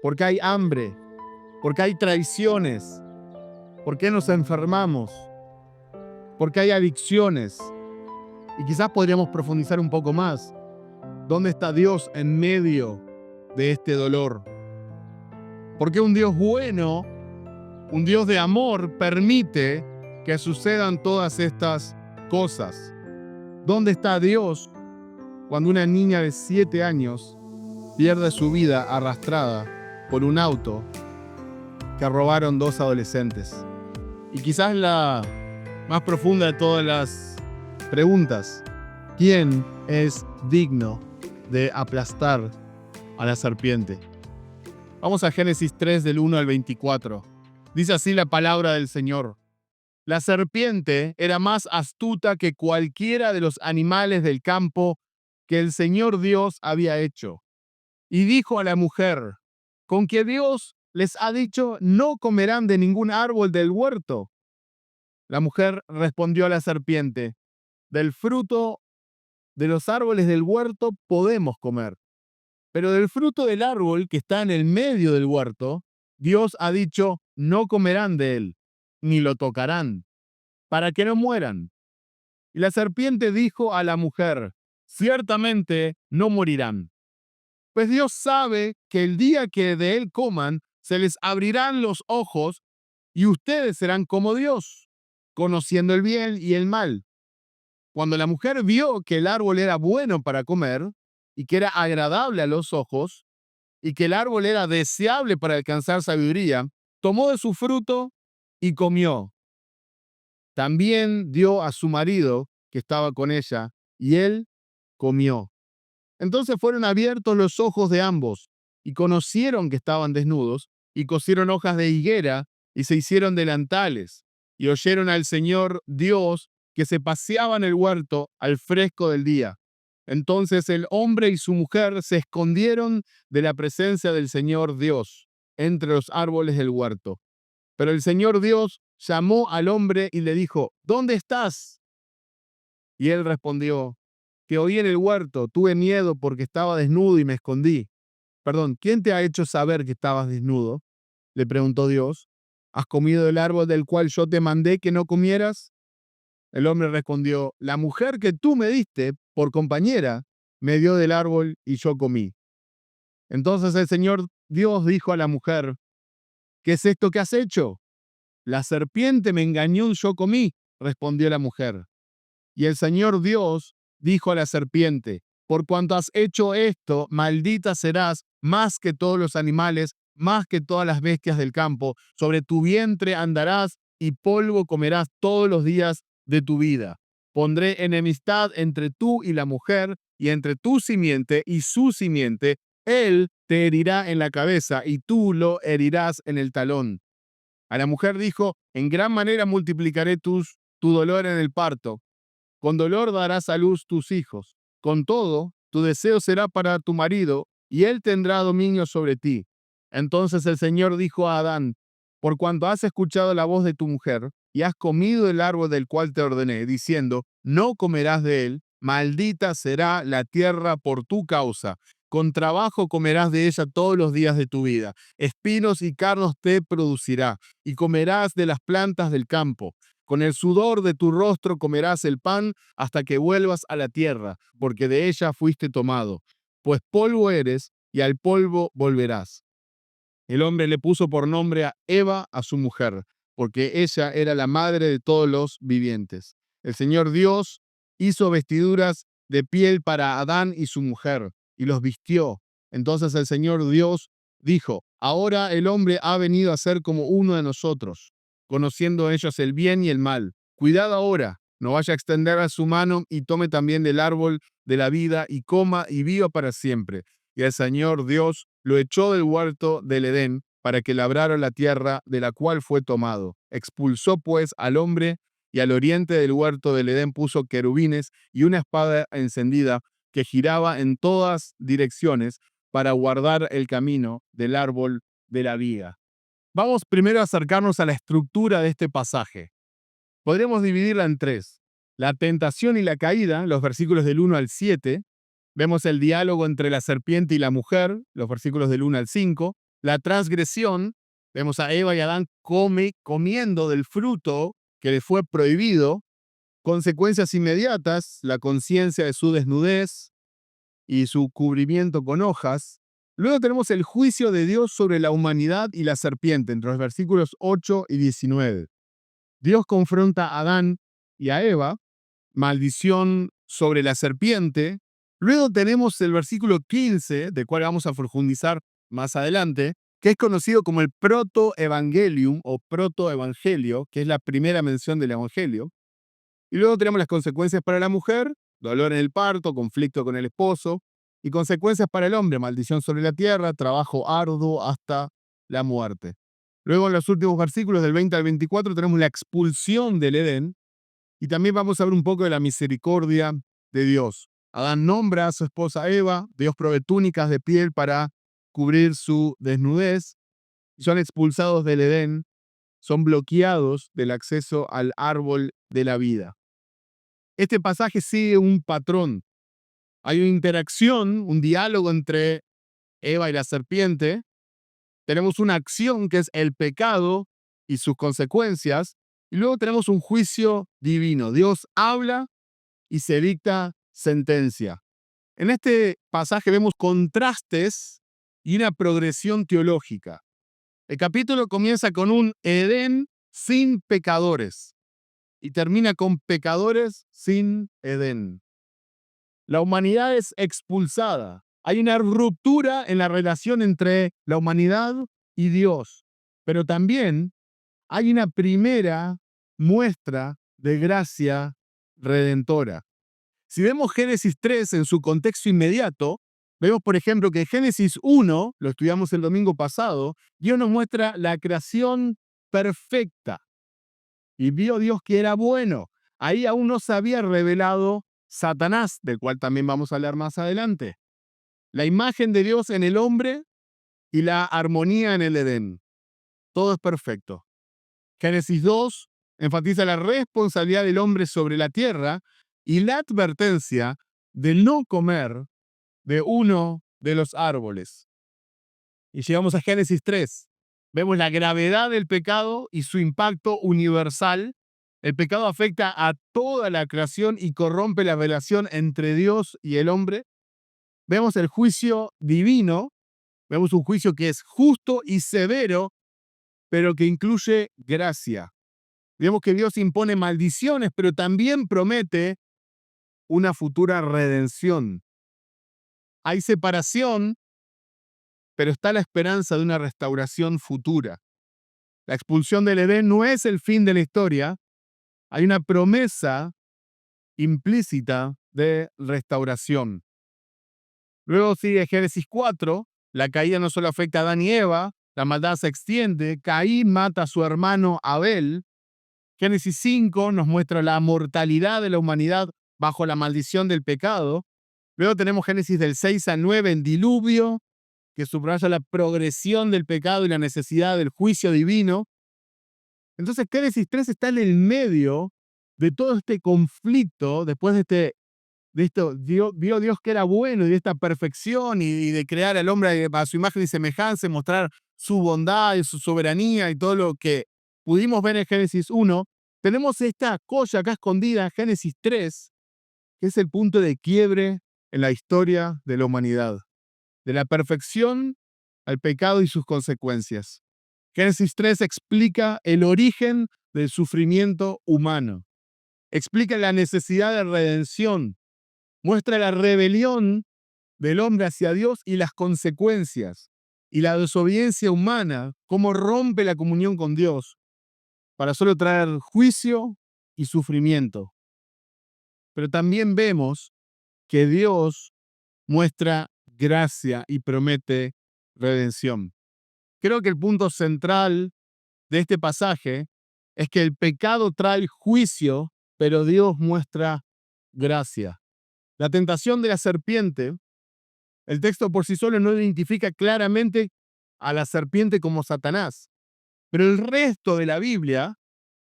porque hay hambre, porque hay traiciones, porque nos enfermamos, porque hay adicciones. Y quizás podríamos profundizar un poco más. ¿Dónde está Dios en medio de este dolor? Porque un Dios bueno, un Dios de amor, permite que sucedan todas estas cosas. ¿Dónde está Dios cuando una niña de 7 años pierde su vida arrastrada por un auto que robaron 2 adolescentes? Y quizás la más profunda de todas las preguntas: ¿quién es digno de aplastar a la serpiente? Vamos a Génesis 3 del 1 al 24. Dice así la palabra del Señor. La serpiente era más astuta que cualquiera de los animales del campo que el Señor Dios había hecho. Y dijo a la mujer: ¿con que Dios les ha dicho no comerán de ningún árbol del huerto? La mujer respondió a la serpiente: del fruto de los árboles del huerto podemos comer, pero del fruto del árbol que está en el medio del huerto, Dios ha dicho no comerán de él, ni lo tocarán, para que no mueran. Y la serpiente dijo a la mujer: ciertamente no morirán, pues Dios sabe que el día que de él coman, se les abrirán los ojos y ustedes serán como Dios, conociendo el bien y el mal. Cuando la mujer vio que el árbol era bueno para comer y que era agradable a los ojos y que el árbol era deseable para alcanzar sabiduría, tomó de su fruto y comió. También dio a su marido que estaba con ella y él comió. Entonces fueron abiertos los ojos de ambos y conocieron que estaban desnudos y cosieron hojas de higuera y se hicieron delantales y oyeron al Señor Dios que se paseaba en el huerto al fresco del día. Entonces el hombre y su mujer se escondieron de la presencia del Señor Dios entre los árboles del huerto. Pero el Señor Dios llamó al hombre y le dijo: ¿dónde estás? Y él respondió: que oí en el huerto, tuve miedo porque estaba desnudo y me escondí. Perdón, ¿quién te ha hecho saber que estabas desnudo? Le preguntó Dios. ¿Has comido del árbol del cual yo te mandé que no comieras? El hombre respondió: la mujer que tú me diste por compañera me dio del árbol y yo comí. Entonces el Señor Dios dijo a la mujer: ¿qué es esto que has hecho? La serpiente me engañó y yo comí, respondió la mujer. Y el Señor Dios dijo a la serpiente: por cuanto has hecho esto, maldita serás más que todos los animales, más que todas las bestias del campo. Sobre tu vientre andarás y polvo comerás todos los días de tu vida. Pondré enemistad entre tú y la mujer, y entre tu simiente y su simiente. Él te herirá en la cabeza y tú lo herirás en el talón. A la mujer dijo: en gran manera multiplicaré tu dolor en el parto. Con dolor darás a luz tus hijos. Con todo, tu deseo será para tu marido, y él tendrá dominio sobre ti. Entonces el Señor dijo a Adán: por cuanto has escuchado la voz de tu mujer, y has comido el árbol del cual te ordené, diciendo, no comerás de él, maldita será la tierra por tu causa. Con trabajo comerás de ella todos los días de tu vida. Espinos y cardos te producirá, y comerás de las plantas del campo. Con el sudor de tu rostro comerás el pan hasta que vuelvas a la tierra, porque de ella fuiste tomado. Pues polvo eres, y al polvo volverás. El hombre le puso por nombre a Eva a su mujer, porque ella era la madre de todos los vivientes. El Señor Dios hizo vestiduras de piel para Adán y su mujer, y los vistió. Entonces el Señor Dios dijo: ahora el hombre ha venido a ser como uno de nosotros, conociendo ellos el bien y el mal. Cuidado ahora, no vaya a extender a su mano y tome también del árbol de la vida y coma y viva para siempre. Y el Señor Dios lo echó del huerto del Edén para que labrara la tierra de la cual fue tomado. Expulsó pues al hombre, y al oriente del huerto del Edén puso querubines y una espada encendida que giraba en todas direcciones para guardar el camino del árbol de la vida. Vamos primero a acercarnos a la estructura de este pasaje. Podríamos dividirla en 3. La tentación y la caída, los versículos del 1 al 7. Vemos el diálogo entre la serpiente y la mujer, los versículos del 1 al 5. la transgresión, vemos a Eva y Adán comiendo del fruto que les fue prohibido, consecuencias inmediatas, la conciencia de su desnudez y su cubrimiento con hojas. Luego tenemos el juicio de Dios sobre la humanidad y la serpiente, entre los versículos 8 y 19. Dios confronta a Adán y a Eva, maldición sobre la serpiente. Luego tenemos el versículo 15, del cual vamos a profundizar más adelante, que es conocido como el protoevangelium o protoevangelio, que es la primera mención del evangelio. Y luego tenemos las consecuencias para la mujer, dolor en el parto, conflicto con el esposo, y consecuencias para el hombre, maldición sobre la tierra, trabajo arduo hasta la muerte. Luego en los últimos versículos del 20 al 24 tenemos la expulsión del Edén, y también vamos a ver un poco de la misericordia de Dios. Adán nombra a su esposa Eva, Dios provee túnicas de piel para cubrir su desnudez, y son expulsados del Edén, son bloqueados del acceso al árbol de la vida. Este pasaje sigue un patrón. Hay una interacción, un diálogo entre Eva y la serpiente. Tenemos una acción que es el pecado y sus consecuencias. Y luego tenemos un juicio divino. Dios habla y se dicta sentencia. En este pasaje vemos contrastes y una progresión teológica. El capítulo comienza con un Edén sin pecadores y termina con pecadores sin Edén. La humanidad es expulsada. Hay una ruptura en la relación entre la humanidad y Dios. Pero también hay una primera muestra de gracia redentora. Si vemos Génesis 3 en su contexto inmediato, vemos, por ejemplo, que en Génesis 1, lo estudiamos el domingo pasado, Dios nos muestra la creación perfecta. Y vio Dios que era bueno. Ahí aún no se había revelado Satanás, del cual también vamos a hablar más adelante. La imagen de Dios en el hombre y la armonía en el Edén. Todo es perfecto. Génesis 2 enfatiza la responsabilidad del hombre sobre la tierra y la advertencia de no comer de uno de los árboles. Y llegamos a Génesis 3. Vemos la gravedad del pecado y su impacto universal. El pecado afecta a toda la creación y corrompe la relación entre Dios y el hombre. Vemos el juicio divino. Vemos un juicio que es justo y severo, pero que incluye gracia. Vemos que Dios impone maldiciones, pero también promete una futura redención. Hay separación, pero está la esperanza de una restauración futura. La expulsión del Edén no es el fin de la historia. Hay una promesa implícita de restauración. Luego sigue Génesis 4. La caída no solo afecta a Adán y Eva, la maldad se extiende. Caín mata a su hermano Abel. Génesis 5 nos muestra la mortalidad de la humanidad bajo la maldición del pecado. Luego tenemos Génesis del 6 al 9 en diluvio, que subraya la progresión del pecado y la necesidad del juicio divino. Entonces, Génesis 3 está en el medio de todo este conflicto, después de esto, vio Dios que era bueno y de esta perfección y de crear al hombre a su imagen y semejanza, mostrar su bondad y su soberanía y todo lo que pudimos ver en Génesis 1. Tenemos esta cosa acá escondida, Génesis 3, que es el punto de quiebre en la historia de la humanidad, de la perfección al pecado y sus consecuencias. Génesis 3 explica el origen del sufrimiento humano, explica la necesidad de redención, muestra la rebelión del hombre hacia Dios y las consecuencias, y la desobediencia humana, cómo rompe la comunión con Dios, para solo traer juicio y sufrimiento. Pero también vemos que Dios muestra gracia y promete redención. Creo que el punto central de este pasaje es que el pecado trae juicio, pero Dios muestra gracia. La tentación de la serpiente, el texto por sí solo no identifica claramente a la serpiente como Satanás, pero el resto de la Biblia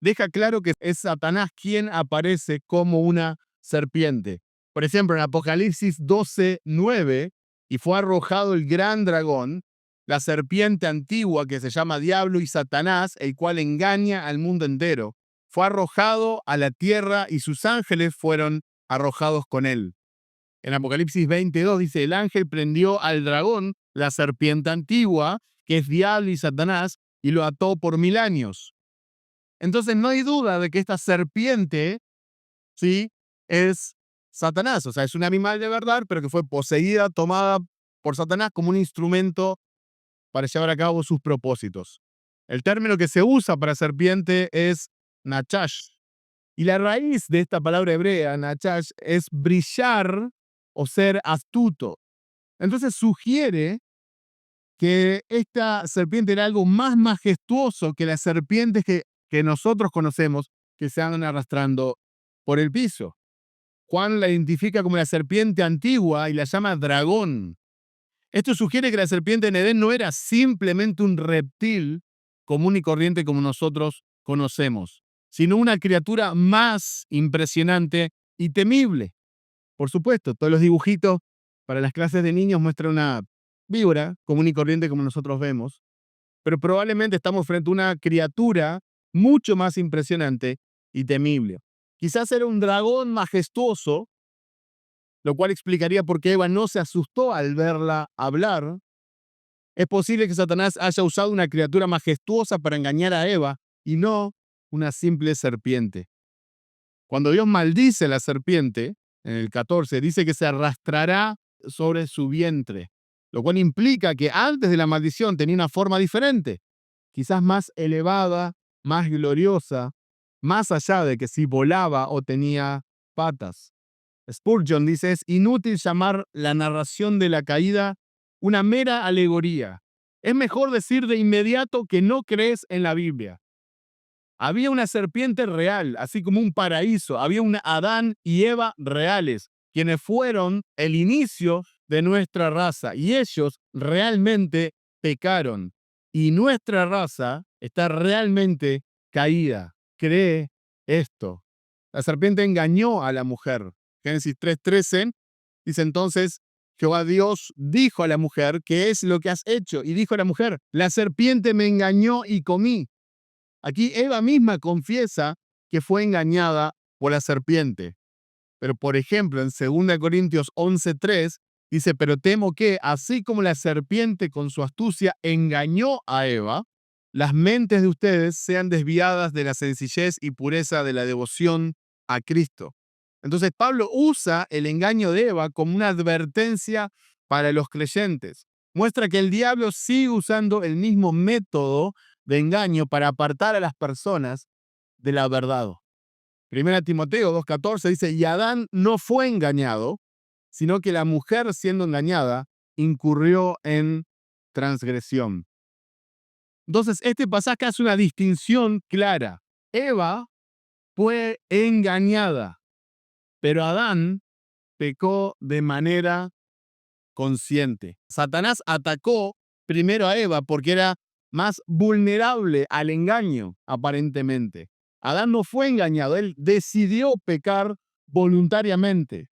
deja claro que es Satanás quien aparece como una serpiente. Por ejemplo, en Apocalipsis 12:9, y fue arrojado el gran dragón, la serpiente antigua que se llama Diablo y Satanás, el cual engaña al mundo entero. Fue arrojado a la tierra y sus ángeles fueron arrojados con él. En Apocalipsis 22 dice, el ángel prendió al dragón, la serpiente antigua, que es Diablo y Satanás, y lo ató por 1000 años. Entonces no hay duda de que esta serpiente, ¿sí?, es Satanás. O sea, es un animal de verdad, pero que fue poseída, tomada por Satanás como un instrumento para llevar a cabo sus propósitos. El término que se usa para serpiente es nachash. Y la raíz de esta palabra hebrea, nachash, es brillar o ser astuto. Entonces sugiere que esta serpiente era algo más majestuoso que las serpientes que nosotros conocemos que se andan arrastrando por el piso. Juan la identifica como la serpiente antigua y la llama dragón. Esto sugiere que la serpiente en Edén no era simplemente un reptil común y corriente como nosotros conocemos, sino una criatura más impresionante y temible. Por supuesto, todos los dibujitos para las clases de niños muestran una víbora común y corriente como nosotros vemos, pero probablemente estamos frente a una criatura mucho más impresionante y temible. Quizás era un dragón majestuoso, lo cual explicaría por qué Eva no se asustó al verla hablar. Es posible que Satanás haya usado una criatura majestuosa para engañar a Eva y no una simple serpiente. Cuando Dios maldice a la serpiente, en el 14, dice que se arrastrará sobre su vientre, lo cual implica que antes de la maldición tenía una forma diferente, quizás más elevada, más gloriosa, más allá de que si volaba o tenía patas. Spurgeon dice, es inútil llamar la narración de la caída una mera alegoría. Es mejor decir de inmediato que no crees en la Biblia. Había una serpiente real, así como un paraíso. Había un Adán y Eva reales, quienes fueron el inicio de nuestra raza. Y ellos realmente pecaron. Y nuestra raza está realmente caída. Cree esto. La serpiente engañó a la mujer. Génesis 3:13 dice entonces, Jehová Dios dijo a la mujer, ¿qué es lo que has hecho? Y dijo a la mujer, la serpiente me engañó y comí. Aquí Eva misma confiesa que fue engañada por la serpiente. Pero, por ejemplo, en 2 Corintios 11:3 dice, pero temo que, así como la serpiente con su astucia engañó a Eva, las mentes de ustedes sean desviadas de la sencillez y pureza de la devoción a Cristo. Entonces, Pablo usa el engaño de Eva como una advertencia para los creyentes. Muestra que el diablo sigue usando el mismo método de engaño para apartar a las personas de la verdad. 1 Timoteo 2:14 dice, y Adán no fue engañado, sino que la mujer siendo engañada incurrió en transgresión. Entonces, este pasaje hace una distinción clara. Eva fue engañada, pero Adán pecó de manera consciente. Satanás atacó primero a Eva porque era más vulnerable al engaño, aparentemente. Adán no fue engañado, él decidió pecar voluntariamente.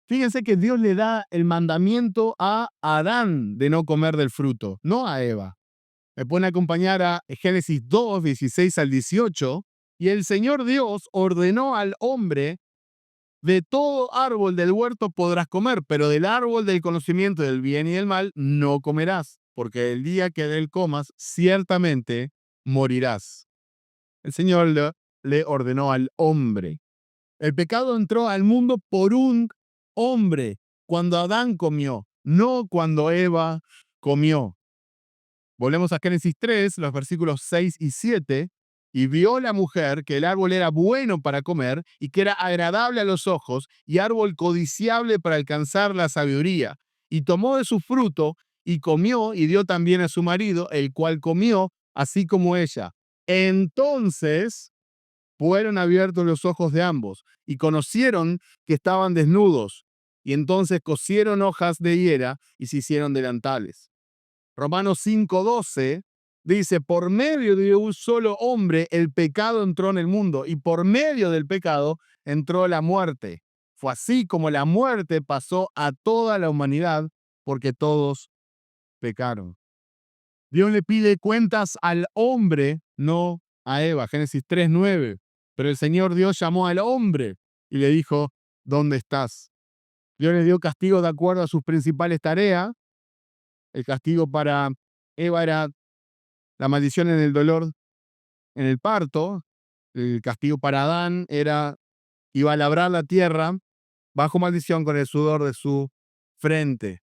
Fíjense que Dios le da el mandamiento a Adán de no comer del fruto, no a Eva. Me pueden acompañar a Génesis 2, 16 al 18, y el Señor Dios ordenó al hombre, de todo árbol del huerto podrás comer, pero del árbol del conocimiento del bien y del mal no comerás, porque el día que de él comas, ciertamente morirás. El Señor le ordenó al hombre. El pecado entró al mundo por un hombre, cuando Adán comió, no cuando Eva comió. Volvemos a Génesis 3, los versículos 6 y 7. Y vio la mujer que el árbol era bueno para comer y que era agradable a los ojos y árbol codiciable para alcanzar la sabiduría. Y tomó de su fruto y comió y dio también a su marido, el cual comió así como ella. Entonces fueron abiertos los ojos de ambos y conocieron que estaban desnudos. Y entonces cosieron hojas de higuera y se hicieron delantales. Romanos 5:12 dice, por medio de un solo hombre el pecado entró en el mundo y por medio del pecado entró la muerte. Fue así como la muerte pasó a toda la humanidad porque todos pecaron. Dios le pide cuentas al hombre, no a Eva. Génesis 3:9. Pero el Señor Dios llamó al hombre y le dijo, ¿dónde estás? Dios le dio castigo de acuerdo a sus principales tareas. El castigo para Eva era la maldición en el dolor en el parto. El castigo para Adán era, iba a labrar la tierra bajo maldición con el sudor de su frente.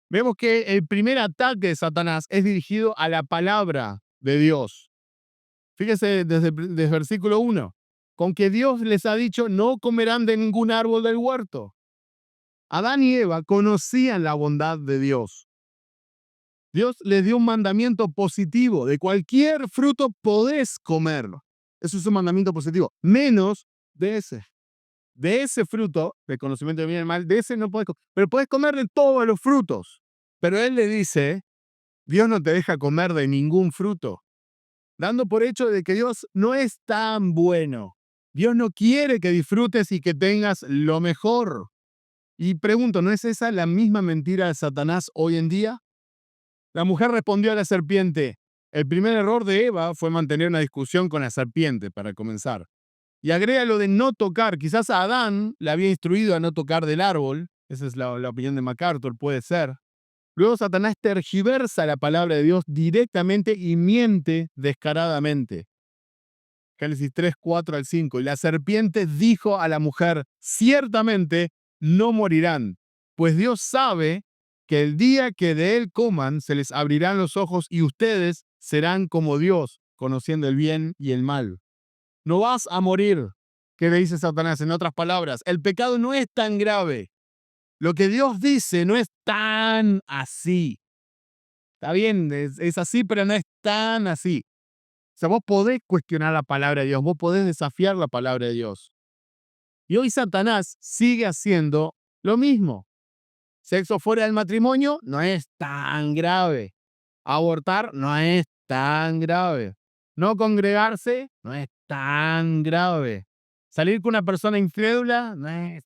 Vemos que el primer ataque de Satanás es dirigido a la palabra de Dios. Fíjese desde el versículo 1, con que Dios les ha dicho, no comerán de ningún árbol del huerto. Adán y Eva conocían la bondad de Dios. Dios les dio un mandamiento positivo, de cualquier fruto podés comer. Eso es un mandamiento positivo, menos de ese. De ese fruto, del conocimiento de bien y mal, de ese no podés comer, pero podés comer de todos los frutos. Pero él le dice, Dios no te deja comer de ningún fruto, dando por hecho de que Dios no es tan bueno. Dios no quiere que disfrutes y que tengas lo mejor. Y pregunto, ¿no es esa la misma mentira de Satanás hoy en día? La mujer respondió a la serpiente. El primer error de Eva fue mantener una discusión con la serpiente, para comenzar. Y agrega lo de no tocar. Quizás a Adán le había instruido a no tocar del árbol. Esa es la opinión de MacArthur, puede ser. Luego Satanás tergiversa la palabra de Dios directamente y miente descaradamente. Génesis 3:4-5. Y la serpiente dijo a la mujer, ciertamente no morirán, pues Dios sabe que el día que de él coman se les abrirán los ojos y ustedes serán como Dios, conociendo el bien y el mal. No vas a morir. ¿Qué le dice Satanás? En otras palabras, el pecado no es tan grave. Lo que Dios dice no es tan así. Está bien, es así, pero no es tan así. O sea, vos podés cuestionar la palabra de Dios, vos podés desafiar la palabra de Dios. Y hoy Satanás sigue haciendo lo mismo. Sexo fuera del matrimonio no es tan grave. Abortar no es tan grave. No congregarse no es tan grave. Salir con una persona incrédula no es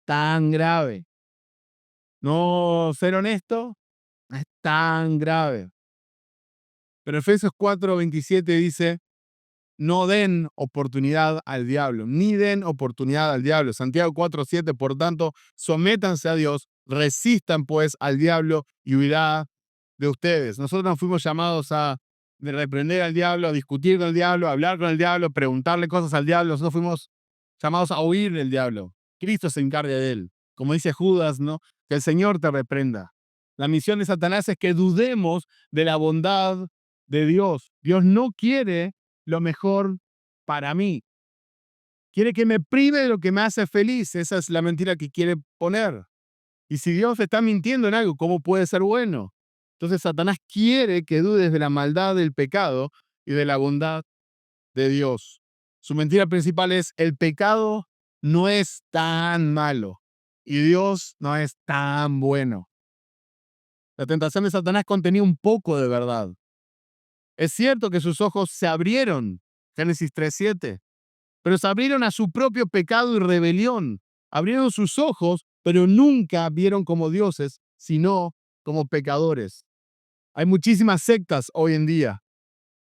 tan grave. No ser honesto no es tan grave. Pero Efesios 4:27 dice, no den oportunidad al diablo, ni den oportunidad al diablo. Santiago 4:7, por tanto, sométanse a Dios, resistan pues al diablo y huirá de ustedes. Nosotros nos fuimos llamados a reprender al diablo, a discutir con el diablo, a hablar con el diablo, preguntarle cosas al diablo. Nosotros fuimos llamados a huir del diablo. Cristo se encarga de él. Como dice Judas, ¿no? Que el Señor te reprenda. La misión de Satanás es que dudemos de la bondad de Dios. Dios no quiere lo mejor para mí. Quiere que me prive de lo que me hace feliz. Esa es la mentira que quiere poner. Y si Dios está mintiendo en algo, ¿cómo puede ser bueno? Entonces Satanás quiere que dudes de la maldad del pecado y de la bondad de Dios. Su mentira principal es, el pecado no es tan malo y Dios no es tan bueno. La tentación de Satanás contenía un poco de verdad. Es cierto que sus ojos se abrieron, Génesis 3:7, pero se abrieron a su propio pecado y rebelión. Abrieron sus ojos, pero nunca vieron como dioses, sino como pecadores. Hay muchísimas sectas hoy en día,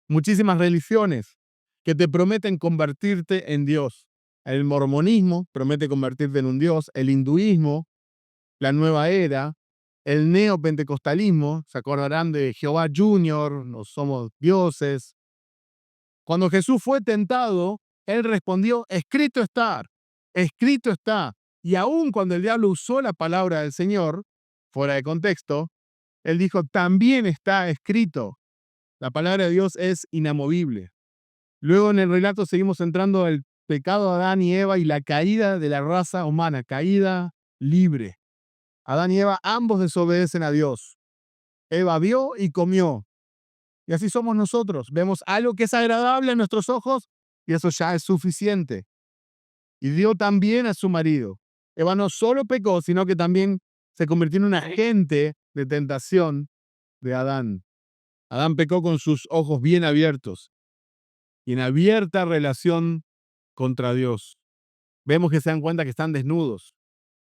muchísimas religiones que te prometen convertirte en Dios. El mormonismo promete convertirte en un Dios, el hinduismo, la nueva era, el neopentecostalismo, se acordarán de Jehová Junior, no somos dioses. Cuando Jesús fue tentado, él respondió, escrito está, escrito está. Y aun cuando el diablo usó la palabra del Señor, fuera de contexto, él dijo, también está escrito. La palabra de Dios es inamovible. Luego en el relato seguimos entrando al pecado de Adán y Eva y la caída de la raza humana, caída libre. Adán y Eva ambos desobedecen a Dios. Eva vio y comió. Y así somos nosotros. Vemos algo que es agradable a nuestros ojos y eso ya es suficiente. Y dio también a su marido. Eva no solo pecó, sino que también se convirtió en un agente de tentación de Adán. Adán pecó con sus ojos bien abiertos y en abierta relación contra Dios. Vemos que se dan cuenta que están desnudos.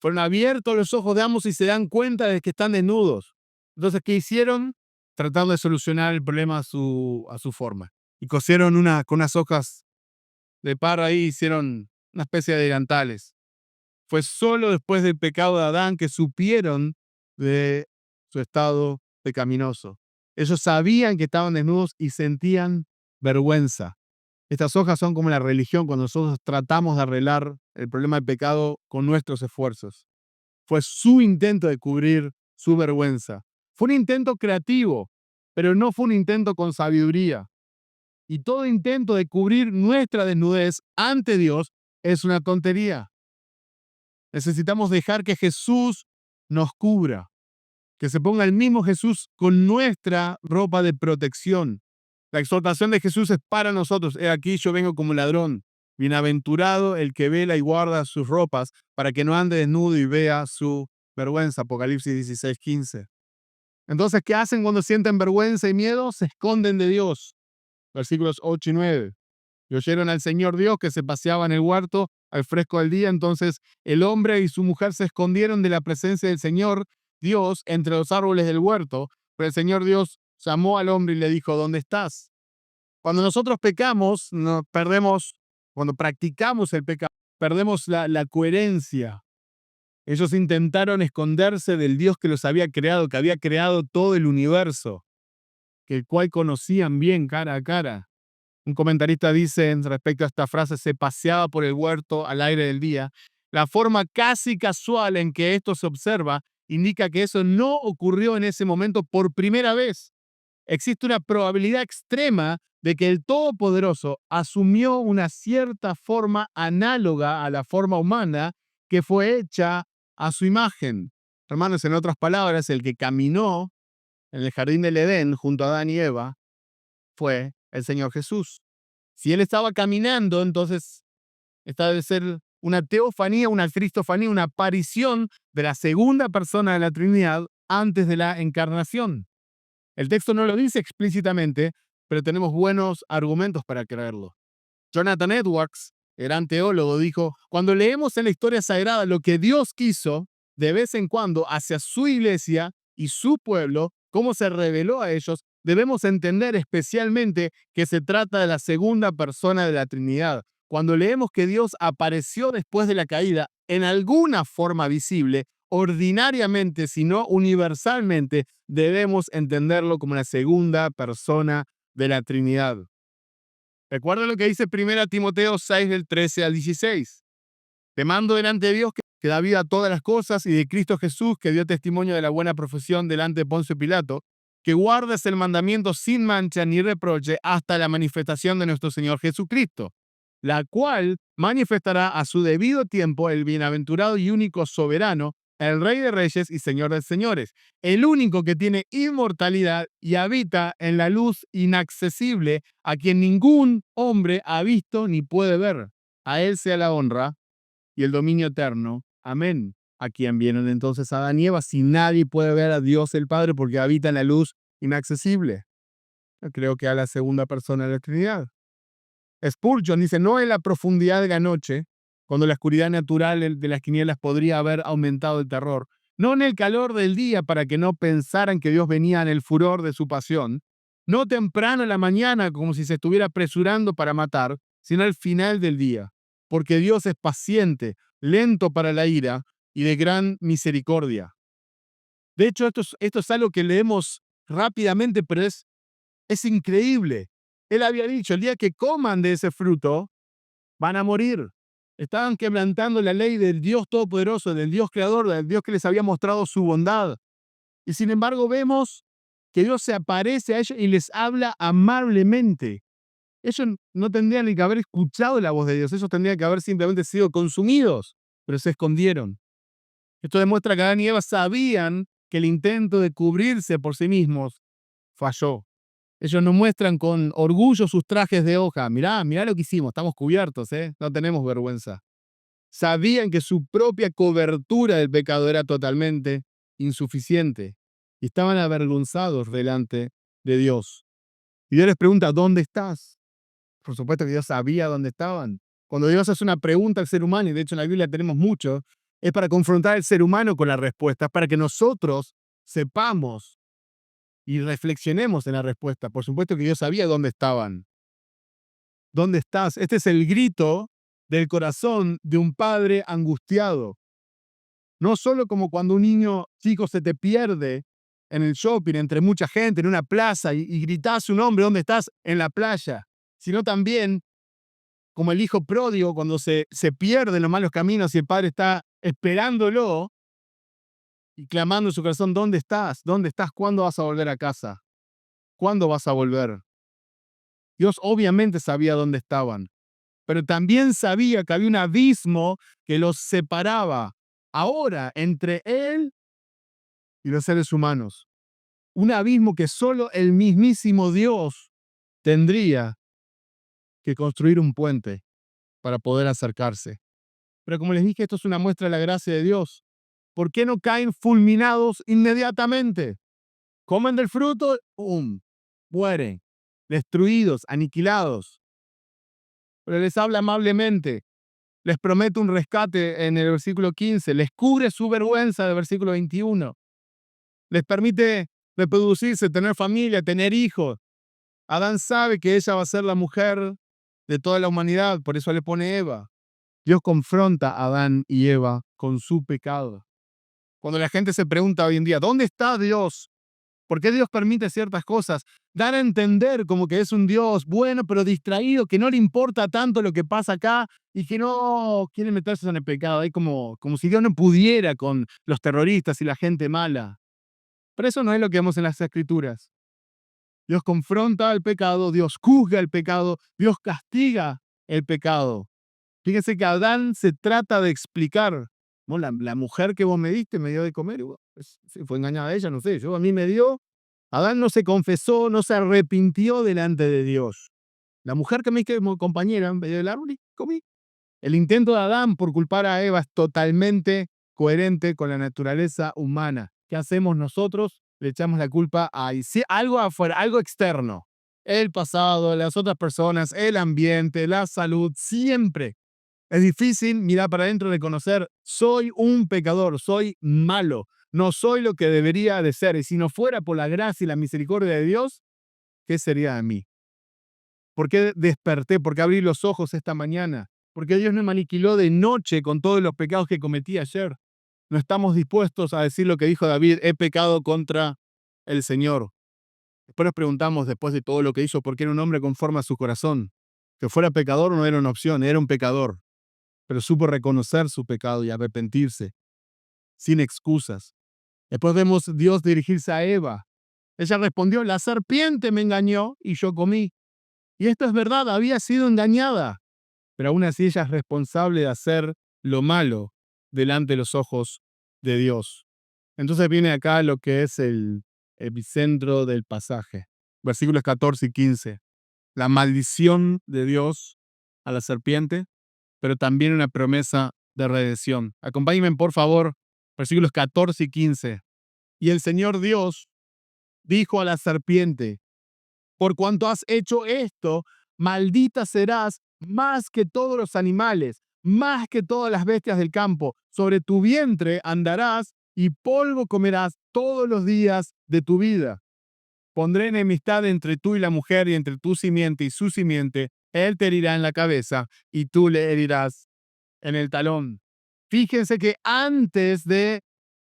Fueron abiertos los ojos de ambos y se dan cuenta de que están desnudos. Entonces, ¿qué hicieron? tratando de solucionar el problema a su forma. Y cosieron con unas hojas de parra ahí, hicieron una especie de delantales. Fue solo después del pecado de Adán que supieron de su estado pecaminoso. Ellos sabían que estaban desnudos y sentían vergüenza. Estas hojas son como la religión cuando nosotros tratamos de arreglar el problema del pecado con nuestros esfuerzos. Fue su intento de cubrir su vergüenza. Fue un intento creativo, pero no fue un intento con sabiduría. Y todo intento de cubrir nuestra desnudez ante Dios es una tontería. Necesitamos dejar que Jesús nos cubra, que se ponga el mismo Jesús con nuestra ropa de protección. La exhortación de Jesús es para nosotros. He aquí yo vengo como ladrón. Bienaventurado el que vela y guarda sus ropas para que no ande desnudo y vea su vergüenza. Apocalipsis 16:15. Entonces, ¿qué hacen cuando sienten vergüenza y miedo? Se esconden de Dios. Versículos 8 y 9. Y oyeron al Señor Dios que se paseaba en el huerto al fresco del día. Entonces el hombre y su mujer se escondieron de la presencia del Señor Dios entre los árboles del huerto. Pero el Señor Dios llamó al hombre y le dijo: ¿dónde estás? Cuando nosotros pecamos, cuando practicamos el pecado, perdemos la coherencia. Ellos intentaron esconderse del Dios que los había creado, que había creado todo el universo, que el cual conocían bien cara a cara. Un comentarista dice respecto a esta frase: se paseaba por el huerto al aire del día. La forma casi casual en que esto se observa indica que eso no ocurrió en ese momento por primera vez. Existe una probabilidad extrema de que el Todopoderoso asumió una cierta forma análoga a la forma humana que fue hecha a su imagen. Hermanos, en otras palabras, el que caminó en el jardín del Edén junto a Adán y Eva fue el Señor Jesús. Si él estaba caminando, entonces esta debe ser una teofanía, una cristofanía, una aparición de la segunda persona de la Trinidad antes de la encarnación. El texto no lo dice explícitamente, pero tenemos buenos argumentos para creerlo. Jonathan Edwards, gran teólogo, dijo: cuando leemos en la historia sagrada lo que Dios quiso de vez en cuando hacia su iglesia y su pueblo, cómo se reveló a ellos, debemos entender especialmente que se trata de la segunda persona de la Trinidad. Cuando leemos que Dios apareció después de la caída en alguna forma visible, ordinariamente, si no universalmente, debemos entenderlo como la segunda persona de la Trinidad. Recuerda lo que dice 1 Timoteo 6, del 13 al 16. Te mando delante de Dios que da vida a todas las cosas y de Cristo Jesús, que dio testimonio de la buena profesión delante de Poncio Pilato, que guardes el mandamiento sin mancha ni reproche hasta la manifestación de nuestro Señor Jesucristo, la cual manifestará a su debido tiempo el bienaventurado y único soberano, el Rey de Reyes y Señor de Señores, el único que tiene inmortalidad y habita en la luz inaccesible, a quien ningún hombre ha visto ni puede ver. A él sea la honra y el dominio eterno. Amén. A quien vienen entonces Adán y Eva, si nadie puede ver a Dios el Padre porque habita en la luz inaccesible. Yo creo que a la segunda persona de la Trinidad. Spurgeon dice: no en la profundidad de la noche, cuando la oscuridad natural de las tinieblas podría haber aumentado el terror, no en el calor del día para que no pensaran que Dios venía en el furor de su pasión, no temprano en la mañana como si se estuviera apresurando para matar, sino al final del día, porque Dios es paciente, lento para la ira y de gran misericordia. De hecho, esto es algo que leemos rápidamente, pero es increíble. Él había dicho: el día que coman de ese fruto, van a morir. Estaban quebrantando la ley del Dios Todopoderoso, del Dios Creador, del Dios que les había mostrado su bondad. Y sin embargo vemos que Dios se aparece a ellos y les habla amablemente. Ellos no tendrían ni que haber escuchado la voz de Dios, ellos tendrían que haber simplemente sido consumidos, pero se escondieron. Esto demuestra que Adán y Eva sabían que el intento de cubrirse por sí mismos falló. Ellos no muestran con orgullo sus trajes de hoja. Mirá lo que hicimos, estamos cubiertos, no tenemos vergüenza. Sabían que su propia cobertura del pecado era totalmente insuficiente y estaban avergonzados delante de Dios. Y Dios les pregunta: ¿dónde estás? Por supuesto que Dios sabía dónde estaban. Cuando Dios hace una pregunta al ser humano, y de hecho en la Biblia tenemos mucho, es para confrontar al ser humano con la respuesta, para que nosotros sepamos y reflexionemos en la respuesta. Por supuesto que Dios sabía dónde estaban. ¿Dónde estás? Este es el grito del corazón de un padre angustiado. No solo como cuando un niño chico se te pierde en el shopping, entre mucha gente, en una plaza, y gritás su nombre, ¿dónde estás? En la playa. Sino también como el hijo pródigo cuando se pierde en los malos caminos y el padre está esperándolo y clamando en su corazón, ¿dónde estás? ¿Dónde estás? ¿Cuándo vas a volver a casa? ¿Cuándo vas a volver? Dios obviamente sabía dónde estaban, pero también sabía que había un abismo que los separaba ahora entre él y los seres humanos. Un abismo que solo el mismísimo Dios tendría que construir un puente para poder acercarse. Pero como les dije, esto es una muestra de la gracia de Dios. ¿Por qué no caen fulminados inmediatamente? Comen del fruto, ¡pum!, mueren, destruidos, aniquilados. Pero les habla amablemente, les promete un rescate en el versículo 15, les cubre su vergüenza del versículo 21, les permite reproducirse, tener familia, tener hijos. Adán sabe que ella va a ser la mujer de toda la humanidad, por eso le pone Eva. Dios confronta a Adán y Eva con su pecado. Cuando la gente se pregunta hoy en día, ¿dónde está Dios? ¿Por qué Dios permite ciertas cosas? Dan a entender como que es un Dios bueno, pero distraído, que no le importa tanto lo que pasa acá y que no quiere meterse en el pecado. Hay como si Dios no pudiera con los terroristas y la gente mala. Pero eso no es lo que vemos en las Escrituras. Dios confronta el pecado, Dios juzga el pecado, Dios castiga el pecado. Fíjense que Adán se trata de explicar. ¿No? La mujer que vos me diste me dio de comer. Y bueno, pues, si fue engañada ella, no sé. A mí me dio. Adán no se confesó, no se arrepintió delante de Dios. La mujer que me diste como compañera me dio del árbol y comí. El intento de Adán por culpar a Eva es totalmente coherente con la naturaleza humana. ¿Qué hacemos nosotros? Le echamos la culpa a algo afuera, algo externo. El pasado, las otras personas, el ambiente, la salud, siempre. Es difícil mirar para adentro y reconocer, soy un pecador, soy malo, no soy lo que debería de ser. Y si no fuera por la gracia y la misericordia de Dios, ¿qué sería de mí? ¿Por qué desperté? ¿Por qué abrí los ojos esta mañana? Porque Dios no me aniquiló de noche con todos los pecados que cometí ayer. No estamos dispuestos a decir lo que dijo David, he pecado contra el Señor. Después nos preguntamos, después de todo lo que hizo, por qué era un hombre conforme a su corazón. Que fuera pecador no era una opción, era un pecador. Pero supo reconocer su pecado y arrepentirse, sin excusas. Después vemos Dios dirigirse a Eva. Ella respondió, la serpiente me engañó y yo comí. Y esto es verdad, había sido engañada. Pero aún así ella es responsable de hacer lo malo delante de los ojos de Dios. Entonces viene acá lo que es el epicentro del pasaje. Versículos 14 y 15. La maldición de Dios a la serpiente, pero también una promesa de redención. Acompáñenme, por favor, versículos 14 y 15. Y el Señor Dios dijo a la serpiente, por cuanto has hecho esto, maldita serás más que todos los animales, más que todas las bestias del campo. Sobre tu vientre andarás y polvo comerás todos los días de tu vida. Pondré enemistad entre tú y la mujer y entre tu simiente y su simiente. Él te herirá en la cabeza y tú le herirás en el talón. Fíjense que antes de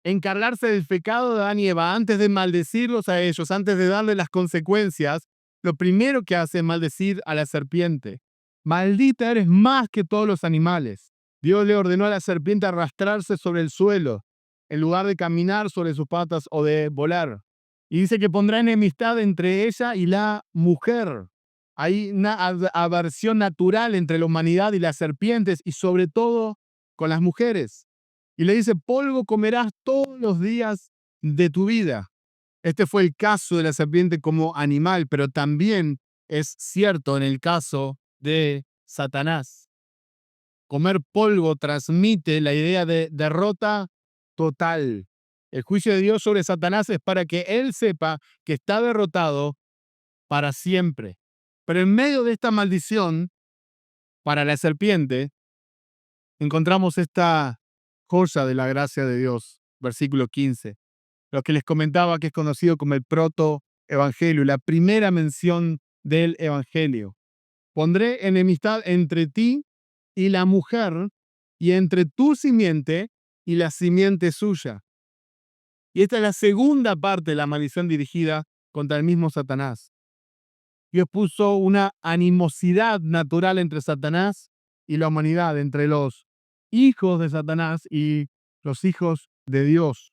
encargarse del pecado de Adán y Eva, antes de maldecirlos a ellos, antes de darle las consecuencias, lo primero que hace es maldecir a la serpiente. Maldita eres más que todos los animales. Dios le ordenó a la serpiente arrastrarse sobre el suelo, en lugar de caminar sobre sus patas o de volar. Y dice que pondrá enemistad entre ella y la mujer. Hay una aversión natural entre la humanidad y las serpientes y sobre todo con las mujeres. Y le dice, polvo comerás todos los días de tu vida. Este fue el caso de la serpiente como animal, pero también es cierto en el caso de Satanás. Comer polvo transmite la idea de derrota total. El juicio de Dios sobre Satanás es para que él sepa que está derrotado para siempre. Pero en medio de esta maldición, para la serpiente, encontramos esta joya de la gracia de Dios, versículo 15. lo que les comentaba que es conocido como el protoevangelio, la primera mención del evangelio. Pondré enemistad entre ti y la mujer, y entre tu simiente y la simiente suya. Y esta es la segunda parte de la maldición dirigida contra el mismo Satanás. Dios puso una animosidad natural entre Satanás y la humanidad, entre los hijos de Satanás y los hijos de Dios.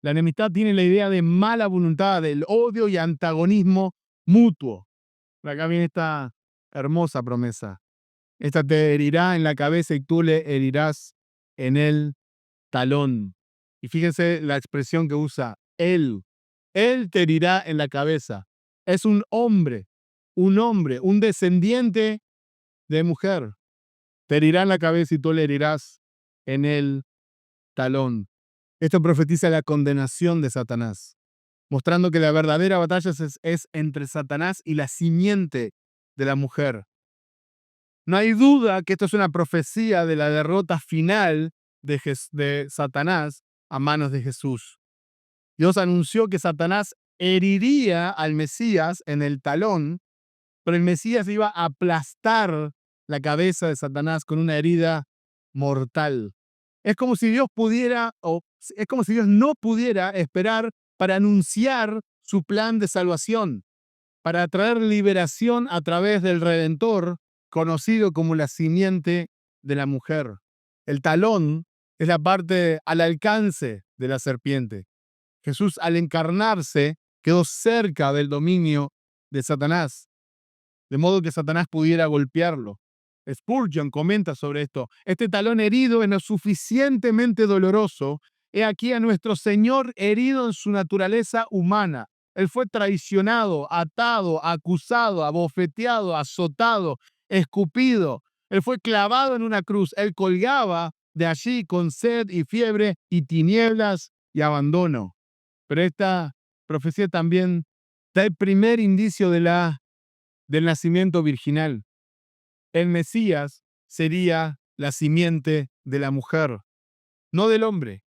La enemistad tiene la idea de mala voluntad, del odio y antagonismo mutuo. Acá viene esta hermosa promesa. Esta te herirá en la cabeza y tú le herirás en el talón. Y fíjense la expresión que usa, él. Él te herirá en la cabeza. Es un hombre, un descendiente de mujer. Te herirá en la cabeza y tú le herirás en el talón. Esto profetiza la condenación de Satanás, mostrando que la verdadera batalla es entre Satanás y la simiente de la mujer. No hay duda que esto es una profecía de la derrota final de Satanás a manos de Jesús. Dios anunció que Satanás heriría al Mesías en el talón, pero el Mesías iba a aplastar la cabeza de Satanás con una herida mortal. Es como si Dios es como si Dios no pudiera esperar para anunciar su plan de salvación, para traer liberación a través del Redentor, conocido como la simiente de la mujer. El talón es la parte al alcance de la serpiente. Jesús, al encarnarse, quedó cerca del dominio de Satanás, de modo que Satanás pudiera golpearlo. Spurgeon comenta sobre esto. Este talón herido es lo suficientemente doloroso. He aquí a nuestro Señor herido en su naturaleza humana. Él fue traicionado, atado, acusado, abofeteado, azotado, escupido. Él fue clavado en una cruz. Él colgaba de allí con sed y fiebre y tinieblas y abandono. Pero esta profecía también da el primer indicio del nacimiento virginal. El Mesías sería la simiente de la mujer, no del hombre.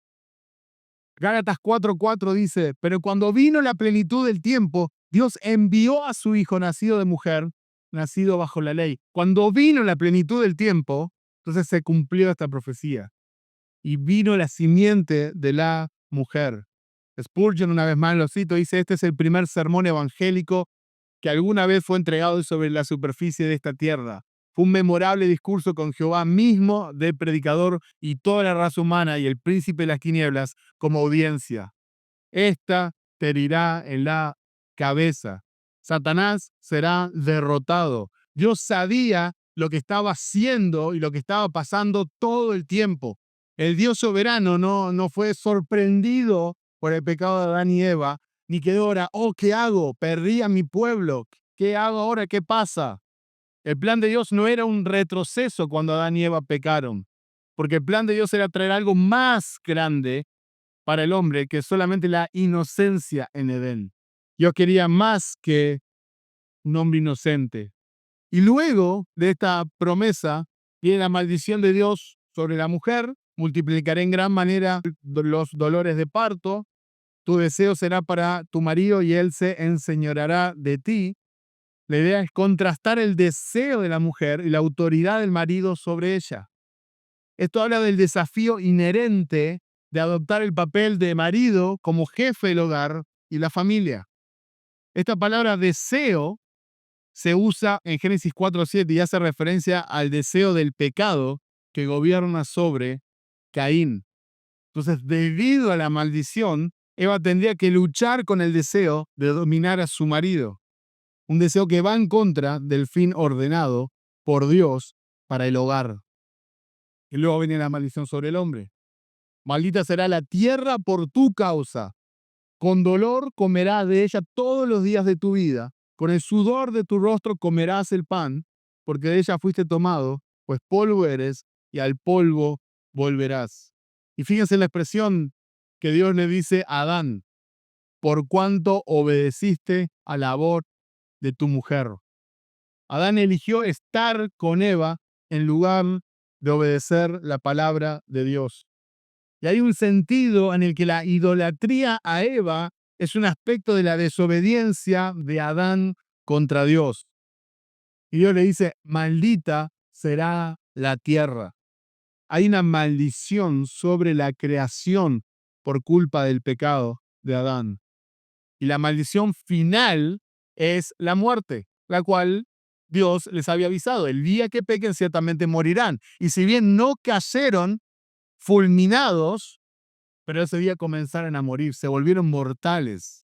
Gálatas 4:4 dice, pero cuando vino la plenitud del tiempo, Dios envió a su Hijo nacido de mujer, nacido bajo la ley. Cuando vino la plenitud del tiempo, entonces se cumplió esta profecía. Y vino la simiente de la mujer. Spurgeon, una vez más lo cito, dice, este es el primer sermón evangélico que alguna vez fue entregado sobre la superficie de esta tierra. Fue un memorable discurso con Jehová mismo del predicador y toda la raza humana y el príncipe de las tinieblas como audiencia. Esta te herirá en la cabeza. Satanás será derrotado. Dios sabía lo que estaba haciendo y lo que estaba pasando todo el tiempo. El Dios soberano no fue sorprendido por el pecado de Adán y Eva, ni quedó ahora, oh, ¿qué hago? Perdí a mi pueblo. ¿Qué hago ahora? ¿Qué pasa? El plan de Dios no era un retroceso cuando Adán y Eva pecaron, porque el plan de Dios era traer algo más grande para el hombre que solamente la inocencia en Edén. Dios quería más que un hombre inocente. Y luego de esta promesa viene la maldición de Dios sobre la mujer. Multiplicaré en gran manera los dolores de parto. Tu deseo será para tu marido y él se enseñoreará de ti. La idea es contrastar el deseo de la mujer y la autoridad del marido sobre ella. Esto habla del desafío inherente de adoptar el papel de marido como jefe del hogar y la familia. Esta palabra deseo se usa en Génesis 4:7 y hace referencia al deseo del pecado que gobierna sobre Caín. Entonces, debido a la maldición, Eva tendría que luchar con el deseo de dominar a su marido, un deseo que va en contra del fin ordenado por Dios para el hogar. Y luego viene la maldición sobre el hombre. Maldita será la tierra por tu causa. Con dolor comerás de ella todos los días de tu vida. Con el sudor de tu rostro comerás el pan, porque de ella fuiste tomado, pues polvo eres y al polvo volverás. Y fíjense la expresión que Dios le dice a Adán, por cuanto obedeciste a la voz de tu mujer. Adán eligió estar con Eva en lugar de obedecer la palabra de Dios. Y hay un sentido en el que la idolatría a Eva es un aspecto de la desobediencia de Adán contra Dios. Y Dios le dice, maldita será la tierra. Hay una maldición sobre la creación por culpa del pecado de Adán. Y la maldición final es la muerte, la cual Dios les había avisado. El día que pequen ciertamente morirán. Y si bien no cayeron fulminados, pero ese día comenzaron a morir, se volvieron mortales.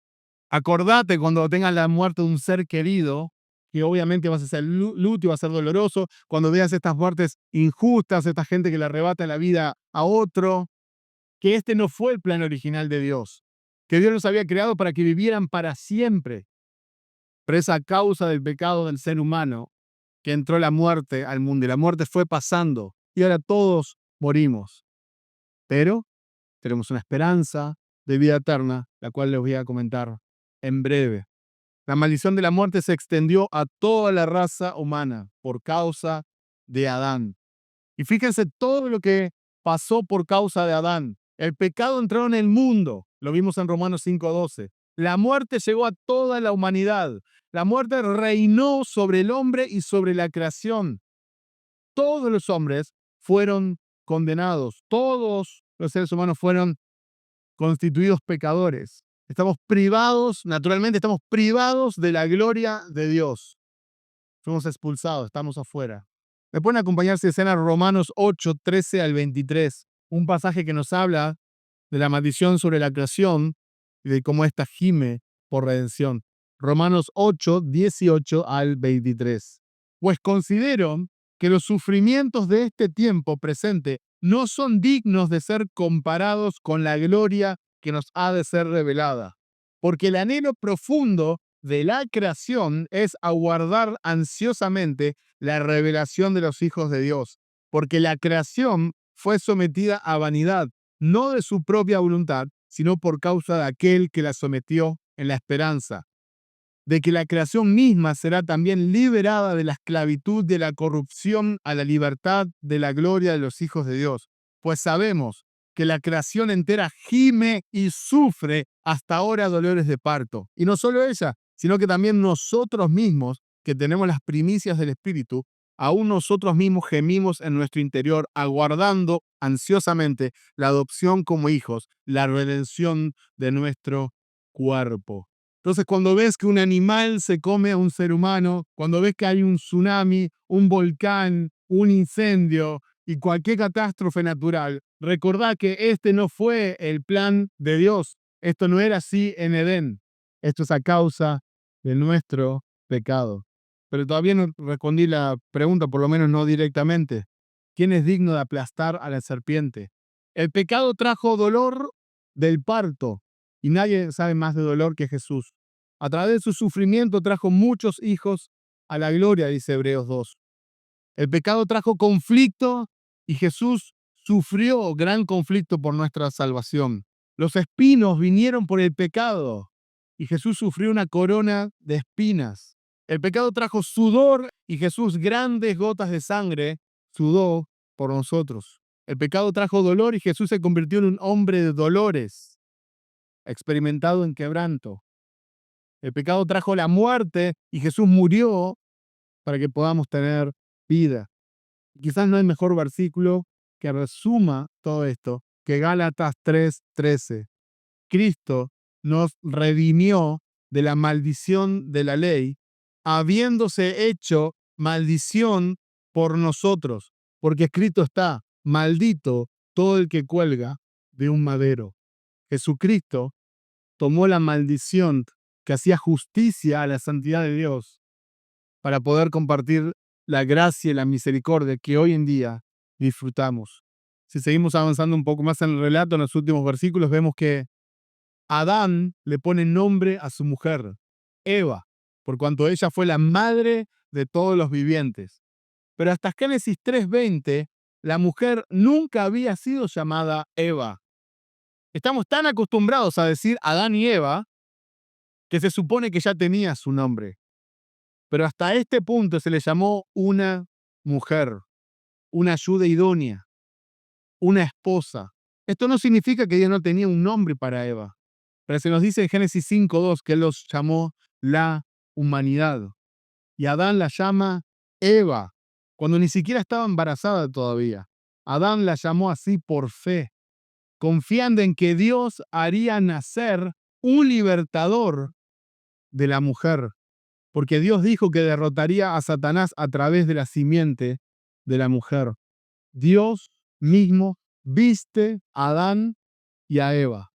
Acordate cuando tengas la muerte de un ser querido, que obviamente vas a ser luto y va a ser doloroso, cuando veas estas muertes injustas, esta gente que le arrebata la vida a otro, que este no fue el plan original de Dios, que Dios los había creado para que vivieran para siempre. Pero es a causa del pecado del ser humano que entró la muerte al mundo y la muerte fue pasando y ahora todos morimos. Pero tenemos una esperanza de vida eterna, la cual les voy a comentar en breve. La maldición de la muerte se extendió a toda la raza humana por causa de Adán. Y fíjense todo lo que pasó por causa de Adán. El pecado entró en el mundo, lo vimos en Romanos 5:12. La muerte llegó a toda la humanidad. La muerte reinó sobre el hombre y sobre la creación. Todos los hombres fueron condenados. Todos los seres humanos fueron constituidos pecadores. Estamos privados, naturalmente estamos privados de la gloria de Dios. Fuimos expulsados, estamos afuera. Me pueden acompañar si desean a Romanos 8, 13 al 23, un pasaje que nos habla de la maldición sobre la creación y de cómo ésta gime por redención. Romanos 8, 18 al 23. Pues considero que los sufrimientos de este tiempo presente no son dignos de ser comparados con la gloria que nos ha de ser revelada. Porque el anhelo profundo de la creación es aguardar ansiosamente la revelación de los hijos de Dios. Porque la creación fue sometida a vanidad, no de su propia voluntad, sino por causa de aquel que la sometió en la esperanza de que la creación misma será también liberada de la esclavitud de la corrupción a la libertad de la gloria de los hijos de Dios. Pues sabemos que la creación entera gime y sufre hasta ahora dolores de parto. Y no solo ella, sino que también nosotros mismos, que tenemos las primicias del Espíritu, aún nosotros mismos gemimos en nuestro interior, aguardando ansiosamente la adopción como hijos, la redención de nuestro cuerpo. Entonces, cuando ves que un animal se come a un ser humano, cuando ves que hay un tsunami, un volcán, un incendio y cualquier catástrofe natural, recordá que este no fue el plan de Dios. Esto no era así en Edén. Esto es a causa de nuestro pecado. Pero todavía no respondí la pregunta, por lo menos no directamente. ¿Quién es digno de aplastar a la serpiente? El pecado trajo dolor del parto y nadie sabe más de dolor que Jesús. A través de su sufrimiento trajo muchos hijos a la gloria, dice Hebreos 2. El pecado trajo conflicto y Jesús sufrió gran conflicto por nuestra salvación. Los espinos vinieron por el pecado y Jesús sufrió una corona de espinas. El pecado trajo sudor y Jesús grandes gotas de sangre sudó por nosotros. El pecado trajo dolor y Jesús se convirtió en un hombre de dolores, experimentado en quebranto. El pecado trajo la muerte y Jesús murió para que podamos tener vida. Quizás no hay mejor versículo que resuma todo esto que Gálatas 3:13. Cristo nos redimió de la maldición de la ley, habiéndose hecho maldición por nosotros, porque escrito está, maldito todo el que cuelga de un madero. Jesucristo tomó la maldición que hacía justicia a la santidad de Dios para poder compartir la gracia y la misericordia que hoy en día disfrutamos. Si seguimos avanzando un poco más en el relato, en los últimos versículos, vemos que Adán le pone nombre a su mujer, Eva, por cuanto ella fue la madre de todos los vivientes. Pero hasta Génesis 3:20, la mujer nunca había sido llamada Eva. Estamos tan acostumbrados a decir Adán y Eva que se supone que ya tenía su nombre. Pero hasta este punto se le llamó una mujer, una ayuda idónea, una esposa. Esto no significa que Dios no tenía un nombre para Eva, pero se nos dice en Génesis 5:2 que Él los llamó la humanidad. Y Adán la llama Eva, cuando ni siquiera estaba embarazada todavía. Adán la llamó así por fe, confiando en que Dios haría nacer un libertador de la mujer, porque Dios dijo que derrotaría a Satanás a través de la simiente de la mujer. Dios mismo viste a Adán y a Eva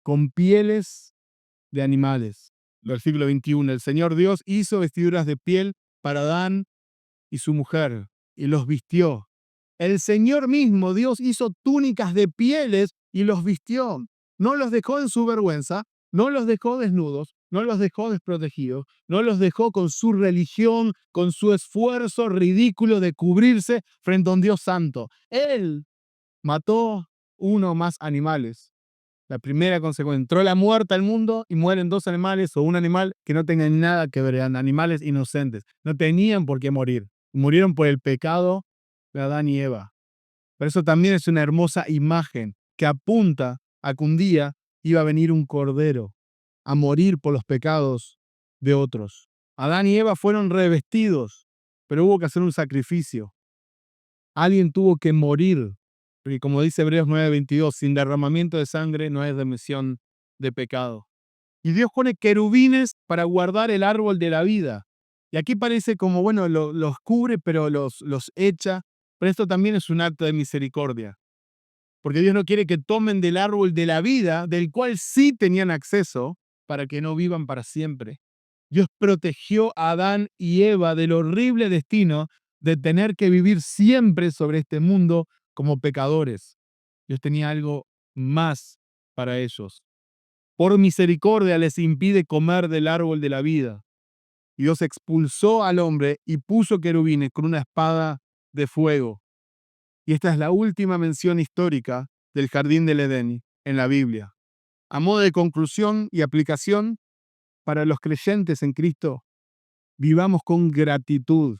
con pieles de animales. Versículo 21. El Señor Dios hizo vestiduras de piel para Adán y su mujer, y los vistió. El Señor mismo, Dios, hizo túnicas de pieles y los vistió. No los dejó en su vergüenza, no los dejó desnudos, no los dejó desprotegidos, no los dejó con su religión, con su esfuerzo ridículo de cubrirse frente a un Dios santo. Él mató uno o más animales. La primera consecuencia, entró la muerte al mundo y mueren dos animales o un animal que no tengan nada que ver, eran animales inocentes. No tenían por qué morir. Murieron por el pecado de Adán y Eva. Pero eso también es una hermosa imagen que apunta a que un día iba a venir un cordero a morir por los pecados de otros. Adán y Eva fueron revestidos, pero hubo que hacer un sacrificio. Alguien tuvo que morir, porque como dice Hebreos 9:22, sin derramamiento de sangre no hay remisión de pecado. Y Dios pone querubines para guardar el árbol de la vida. Y aquí parece como, bueno, los cubre, pero los echa. Pero esto también es un acto de misericordia. Porque Dios no quiere que tomen del árbol de la vida, del cual sí tenían acceso, para que no vivan para siempre. Dios protegió a Adán y Eva del horrible destino de tener que vivir siempre sobre este mundo como pecadores. Dios tenía algo más para ellos. Por misericordia les impide comer del árbol de la vida. Y Dios expulsó al hombre y puso querubines con una espada de fuego. Y esta es la última mención histórica del jardín del Edén en la Biblia. A modo de conclusión y aplicación, para los creyentes en Cristo, vivamos con gratitud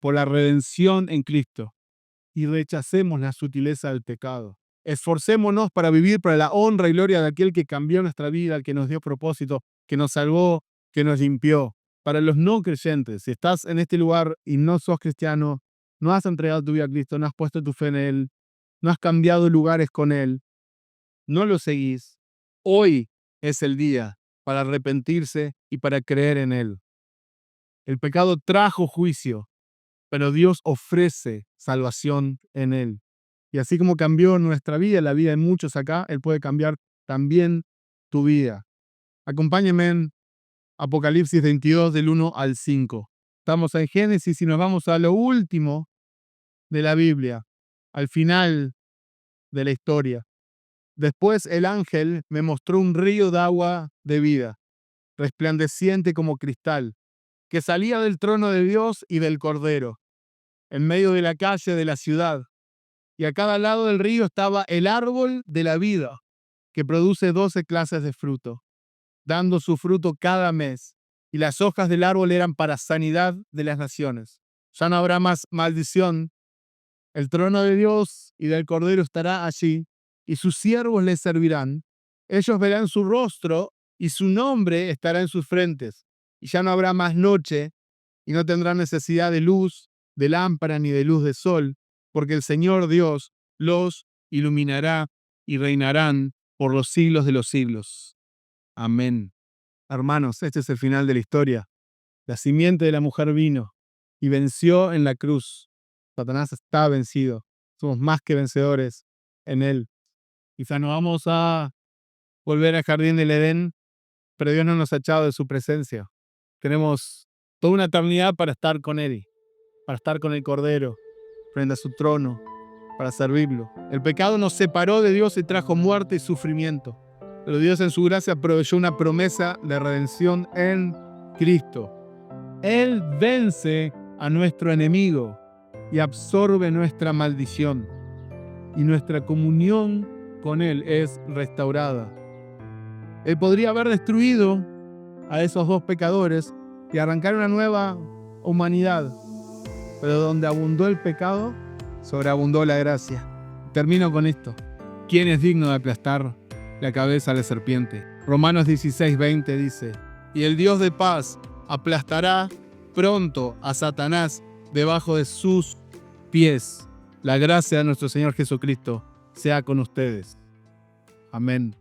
por la redención en Cristo y rechacemos la sutileza del pecado. Esforcémonos para vivir para la honra y gloria de aquel que cambió nuestra vida, que nos dio propósito, que nos salvó, que nos limpió. Para los no creyentes, si estás en este lugar y no sos cristiano, no has entregado tu vida a Cristo, no has puesto tu fe en Él, no has cambiado lugares con Él, no lo seguís, hoy es el día para arrepentirse y para creer en Él. El pecado trajo juicio, pero Dios ofrece salvación en Él. Y así como cambió nuestra vida, la vida de muchos acá, Él puede cambiar también tu vida. Acompáñenme en Apocalipsis 22 del 1 al 5. Estamos en Génesis y nos vamos a lo último de la Biblia, al final de la historia. Después el ángel me mostró un río de agua de vida, resplandeciente como cristal, que salía del trono de Dios y del Cordero, en medio de la calle de la ciudad. Y a cada lado del río estaba el árbol de la vida, que produce 12 clases de fruto, dando su fruto cada mes. Y las hojas del árbol eran para sanidad de las naciones. Ya no habrá más maldición. El trono de Dios y del Cordero estará allí, y sus siervos les servirán. Ellos verán su rostro, y su nombre estará en sus frentes. Y ya no habrá más noche, y no tendrán necesidad de luz, de lámpara ni de luz de sol, porque el Señor Dios los iluminará y reinarán por los siglos de los siglos. Amén. Hermanos, este es el final de la historia. La simiente de la mujer vino y venció en la cruz. Satanás está vencido. Somos más que vencedores en él. Quizá no vamos a volver al jardín del Edén, pero Dios no nos ha echado de su presencia. Tenemos toda una eternidad para estar con Él, para estar con el Cordero, frente a su trono, para servirlo. El pecado nos separó de Dios y trajo muerte y sufrimiento. Pero Dios en su gracia proveyó una promesa de redención en Cristo. Él vence a nuestro enemigo y absorbe nuestra maldición. Y nuestra comunión con Él es restaurada. Él podría haber destruido a esos dos pecadores y arrancar una nueva humanidad. Pero donde abundó el pecado, sobreabundó la gracia. Termino con esto. ¿quién es digno de aplastar la cabeza de la serpiente? Romanos 16:20 dice, y el Dios de paz aplastará pronto a Satanás debajo de sus pies. La gracia de nuestro Señor Jesucristo sea con ustedes. Amén.